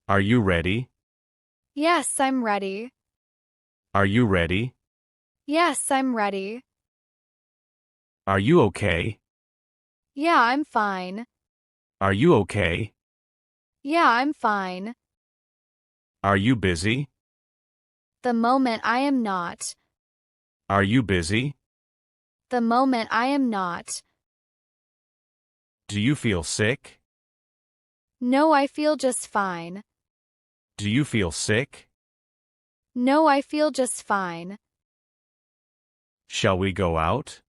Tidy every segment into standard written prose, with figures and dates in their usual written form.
Are you ready? Yes, I'm ready. Are you ready? Yes, I'm ready. Are you okay? Yeah, I'm fine. Are you okay? Yeah, I'm fine. Are you busy? The moment I am not. Are you busy? The moment I am not. Do you feel sick? No, I feel just fine. Do you feel sick? No, I feel just fine. Shall we go out?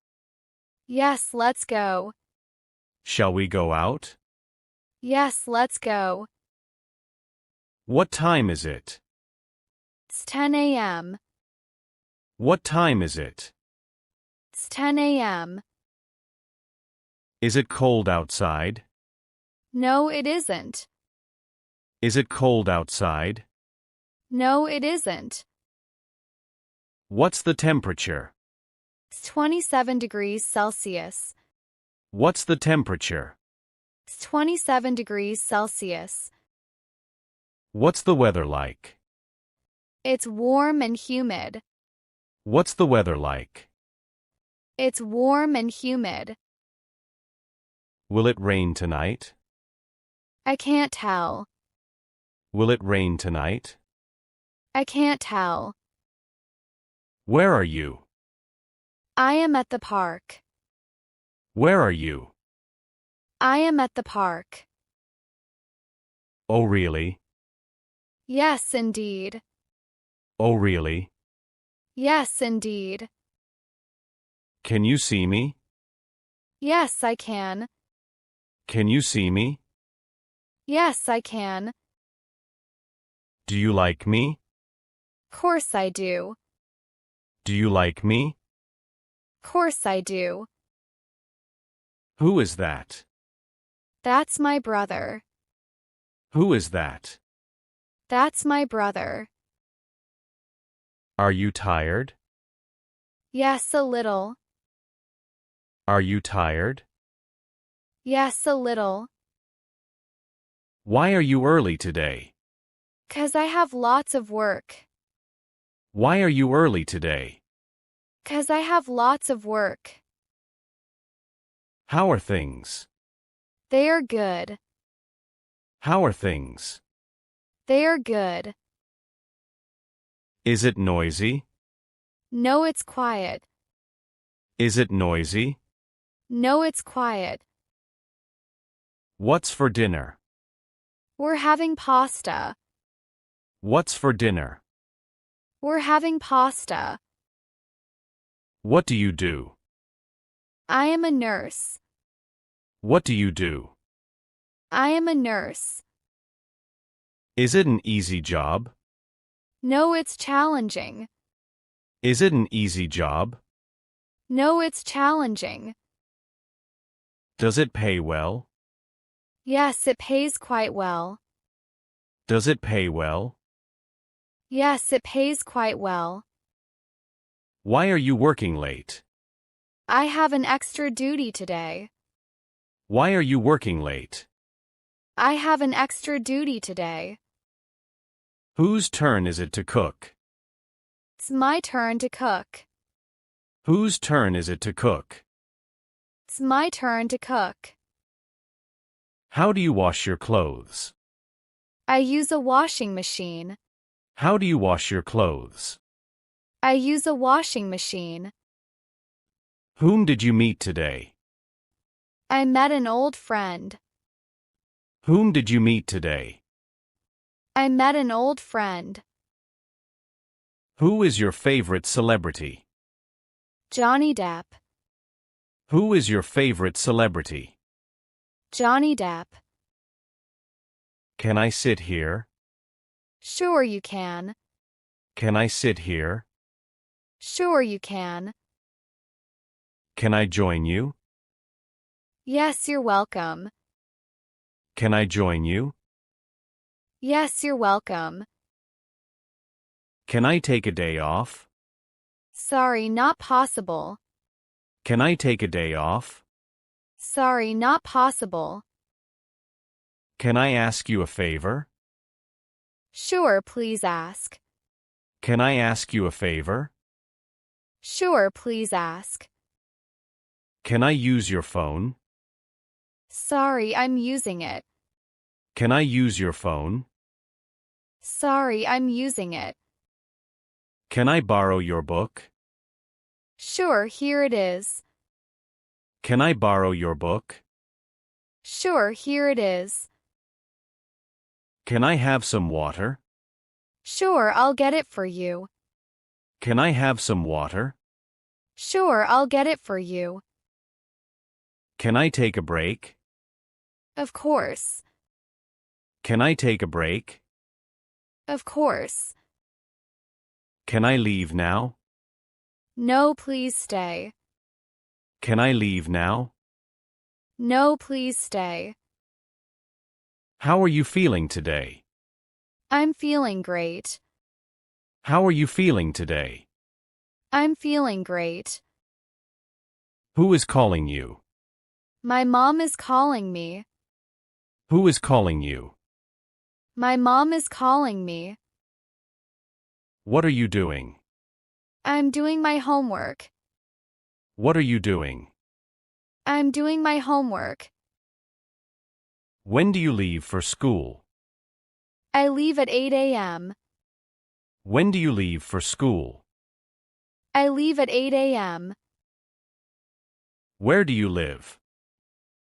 Yes, let's go. Shall we go out? Yes, let's go. What time is it? It's 10 a.m. What time is it? It's 10 a.m. Is it cold outside? No, it isn't. Is it cold outside? No, it isn't. What's the temperature? It's 27 degrees Celsius. What's the temperature? It's 27 degrees Celsius. What's the weather like? It's warm and humid. What's the weather like? It's warm and humid. Will it rain tonight? I can't tell. Will it rain tonight? I can't tell. Where are you? I am at the park. Where are you? I am at the park. Oh really? Yes, indeed. Oh really? Yes, indeed. Can you see me? Yes, I can. Can you see me? Yes, I can. Do you like me? Course I do. Do you like me? Course I do. Who is that? That's my brother. Who is that? That's my brother. Are you tired? Yes, a little. Are you tired? Yes, a little. Why are you early today? 'Cause I have lots of work. Why are you early today? 'Cause I have lots of work. How are things? They are good. How are things? They are good. Is it noisy? No, it's quiet. Is it noisy? No, it's quiet. What's for dinner? We're having pasta. What's for dinner? We're having pasta. What do you do? I am a nurse. What do you do? I am a nurse. Is it an easy job? No, it's challenging. Is it an easy job? No, it's challenging. Does it pay well? Yes, it pays quite well. Does it pay well? Yes, it pays quite well. Why are you working late? I have an extra duty today. Why are you working late? I have an extra duty today. Whose turn is it to cook? It's my turn to cook. Whose turn is it to cook? It's my turn to cook. How do you wash your clothes? I use a washing machine. How do you wash your clothes? I use a washing machine. Whom did you meet today? I met an old friend. Whom did you meet today? I met an old friend. Who is your favorite celebrity? Johnny Depp. Who is your favorite celebrity? Johnny Depp. Can I sit here? Sure you can. Can I sit here? Sure you can. Can I join you? Yes, you're welcome. Can I join you? Yes, you're welcome. Can I take a day off? Sorry, not possible. Can I take a day off? Sorry, not possible. Can I ask you a favor? Sure, please ask. Can I ask you a favor? Sure, please ask. Can I use your phone? Sorry, I'm using it. Can I use your phone? Sorry, I'm using it. Can I borrow your book? Sure, here it is. Can I borrow your book? Sure, here it is. Can I have some water? Sure, I'll get it for you. Can I have some water? Sure, I'll get it for you. Can I take a break? Of course. Can I take a break? Of course. Can I leave now? No, please stay. Can I leave now? No, please stay. How are you feeling today? I'm feeling great. How are you feeling today? I'm feeling great. Who is calling you? My mom is calling me. Who is calling you? My mom is calling me. What are you doing? I'm doing my homework. What are you doing? I'm doing my homework. When do you leave for school? I leave at 8 a.m. When do you leave for school? I leave at 8 a.m. Where do you live?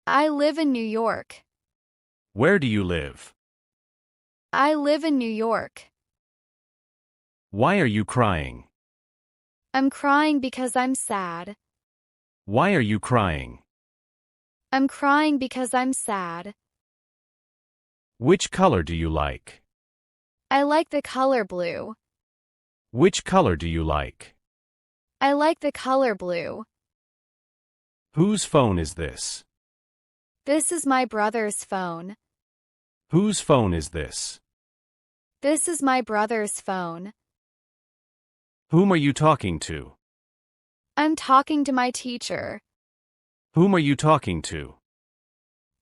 I live in New York. Where do you live? I live in New York. Why are you crying? I'm crying because I'm sad. Why are you crying? I'm crying because I'm sad. Which color do you like? I like the color blue. Which color do you like? I like the color blue. Whose phone is this? This is my brother's phone. Whose phone is this? This is my brother's phone. Whom are you talking to? I'm talking to my teacher. Whom are you talking to?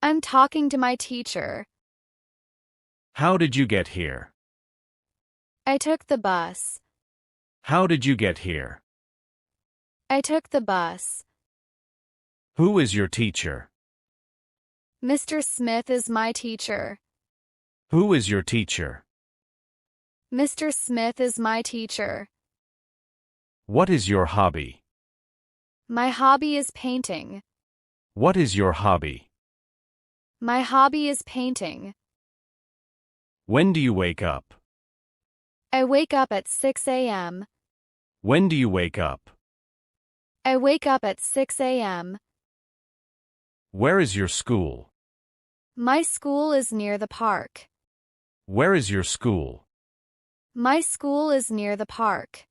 I'm talking to my teacher. How did you get here? I took the bus. How did you get here? I took the bus. Who is your teacher? Mr. Smith is my teacher. Who is your teacher? Mr. Smith is my teacher. What is your hobby? My hobby is painting. What is your hobby? My hobby is painting. When do you wake up? I wake up at 6 a.m. When do you wake up? I wake up at 6 a.m. Where is your school? My school is near the park. Where is your school? My school is near the park.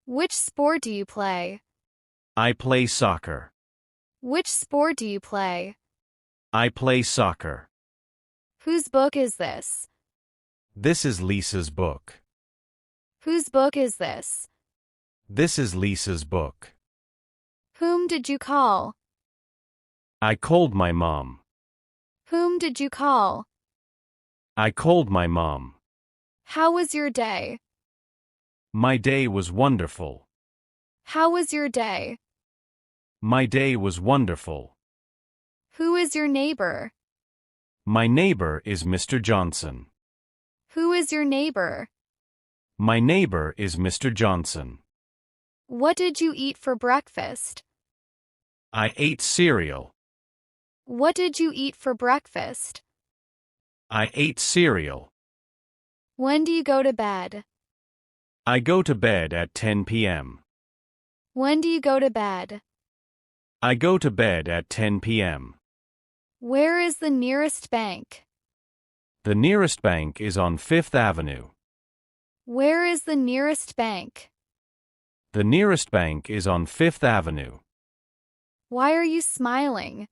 Which sport do you play? I play soccer. Which sport do you play? I play soccer. Whose book is this? This is Lisa's book. Whose book is this? This is Lisa's book. Whom did you call? I called my mom. Whom did you call? I called my mom. How was your day? My day was wonderful. How was your day? My day was wonderful. Who is your neighbor? My neighbor is Mr. Johnson. Who is your neighbor? My neighbor is Mr. Johnson. What did you eat for breakfast? I ate cereal. What did you eat for breakfast? I ate cereal. When do you go to bed? I go to bed at 10 p.m. When do you go to bed? I go to bed at 10 p.m. Where is the nearest bank? The nearest bank is on Fifth Avenue. Where is the nearest bank? The nearest bank is on Fifth Avenue. Why are you smiling?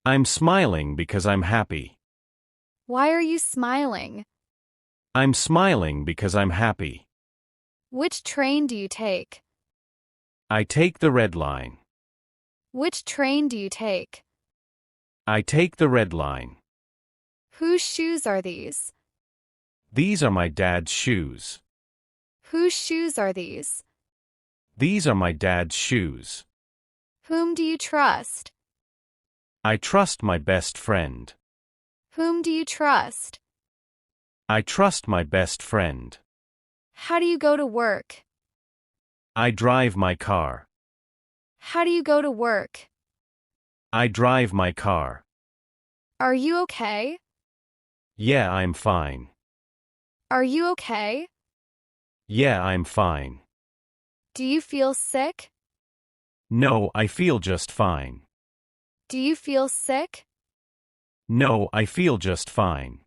I'm smiling because I'm happy. Why are you smiling? I'm smiling because I'm happy. Which train do you take? I take the red line. Which train do you take? I take the red line. Whose shoes are these? These are my dad's shoes. Whose shoes are these? These are my dad's shoes. Whom do you trust? I trust my best friend. Whom do you trust? I trust my best friend. How do you go to work? I drive my car. How do you go to work? I drive my car. Are you okay? Yeah, I'm fine. Are you okay? Yeah, I'm fine. Do you feel sick? No, I feel just fine. Do you feel sick? No, I feel just fine.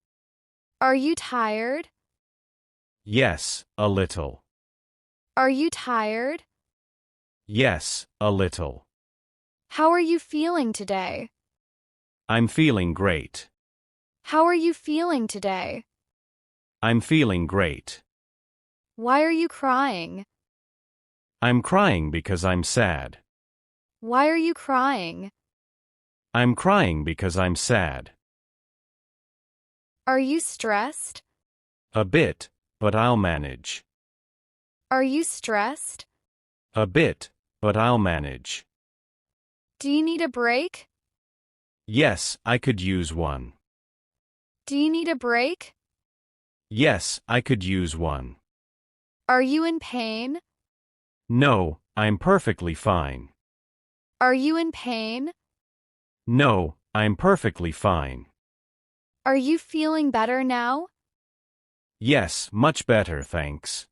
Are you tired? Yes, a little. Are you tired? Yes, a little. How are you feeling today? I'm feeling great. How are you feeling today? I'm feeling great. Why are you crying? I'm crying because I'm sad. Why are you crying? I'm crying because I'm sad. Are you stressed? A bit, but I'll manage. Are you stressed? A bit, but I'll manage. Do you need a break? Yes, I could use one. Do you need a break? Yes, I could use one. Are you in pain? No, I'm perfectly fine. Are you in pain? No, I'm perfectly fine. Are you feeling better now? Yes, much better, thanks.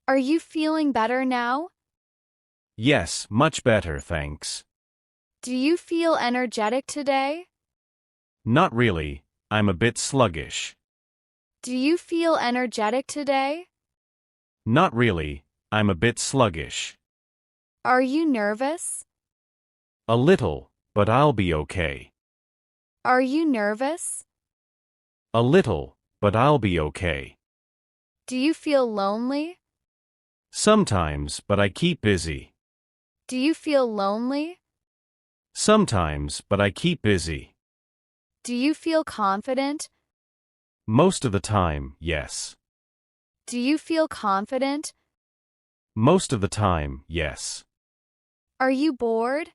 Are you feeling better now? Yes, much better, thanks. Do you feel energetic today? Not really, I'm a bit sluggish. Do you feel energetic today? Not really, I'm a bit sluggish. Are you nervous? A little, but I'll be okay. Are you nervous? A little, but I'll be okay. Do you feel lonely? Sometimes, but I keep busy. Do you feel lonely? Sometimes, but I keep busy. Do you feel confident? Most of the time, yes. Do you feel confident? Most of the time, yes. Are you bored?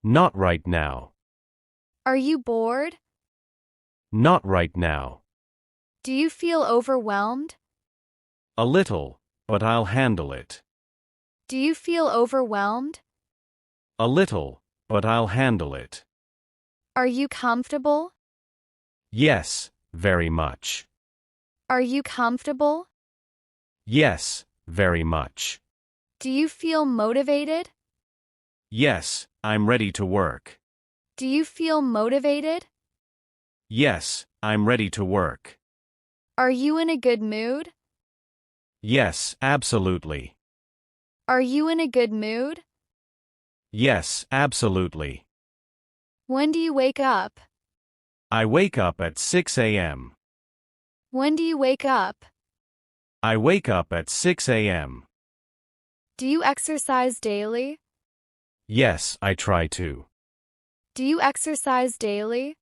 Not right now. Are you bored? Not right now. Do you feel overwhelmed? A little, but I'll handle it. Do you feel overwhelmed? A little, but I'll handle it. Are you comfortable? Yes, very much. Are you comfortable? Yes, very much. Do you feel motivated? Yes, I'm ready to work. Do you feel motivated? Yes, I'm ready to work. Are you in a good mood? Yes, absolutely. Are you in a good mood? Yes, absolutely. When do you wake up? I wake up at 6 a.m. When do you wake up? I wake up at 6 a.m. Do you exercise daily? Yes, I try to. Do you exercise daily?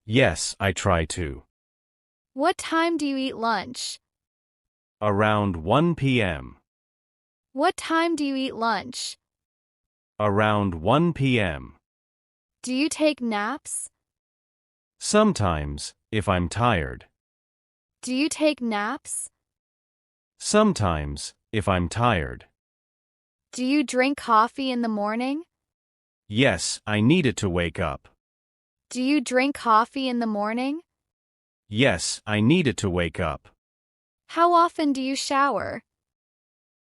Yes, I try to. What time do you eat lunch? Around 1 p.m. What time do you eat lunch? Around 1 p.m. Do you take naps? Sometimes, if I'm tired. Do you take naps? Sometimes, if I'm tired. Do you drink coffee in the morning? Yes, I need it to wake up. Do you drink coffee in the morning? Yes, I need it to wake up. How often do you shower?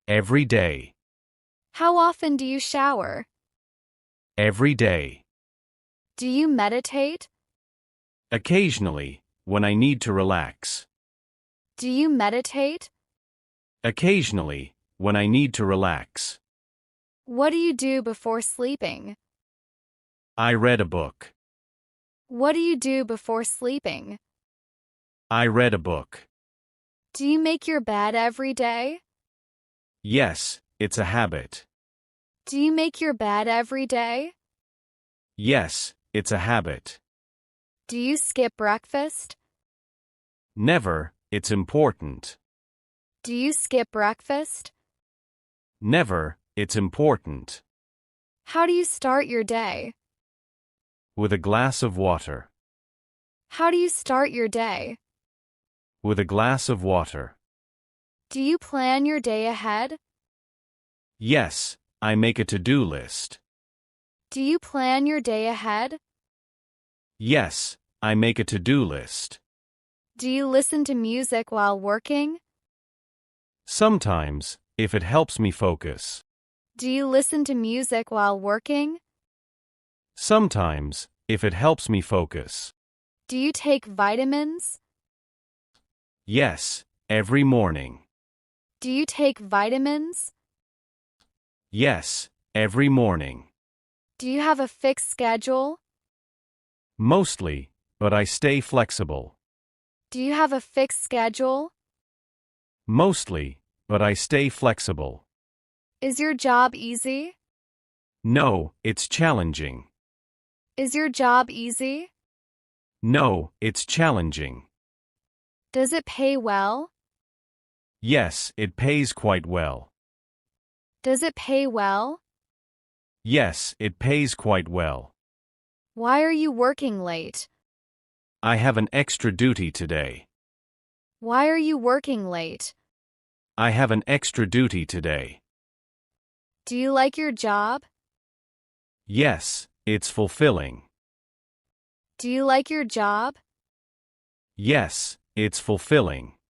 Every day. How often do you shower? Every day. Do you meditate? Occasionally, when I need to relax. Do you meditate? Occasionally, when I need to relax. What do you do before sleeping? I read a book. What do you do before sleeping? I read a book. Do you make your bed every day? Yes, it's a habit. Do you make your bed every day? Yes, it's a habit. Do you skip breakfast? Never, it's important. Do you skip breakfast? Never, it's important. How do you start your day? With a glass of water. How do you start your day? With a glass of water. Do you plan your day ahead? Yes, I make a to-do list. Do you plan your day ahead? Yes, I make a to-do list. Do you listen to music while working? Sometimes, if it helps me focus. Do you listen to music while working? Sometimes, if it helps me focus. Do you take vitamins? Yes, every morning. Do you take vitamins? Yes, every morning. Do you have a fixed schedule? Mostly, but I stay flexible. Do you have a fixed schedule? Mostly, but I stay flexible. Is your job easy? No, it's challenging. Is your job easy? No, it's challenging. Does it pay well? Yes, it pays quite well. Does it pay well? Yes, it pays quite well. Why are you working late? I have an extra duty today. Why are you working late? I have an extra duty today. Do you like your job? Yes, it's fulfilling. Do you like your job? Yes, it's fulfilling.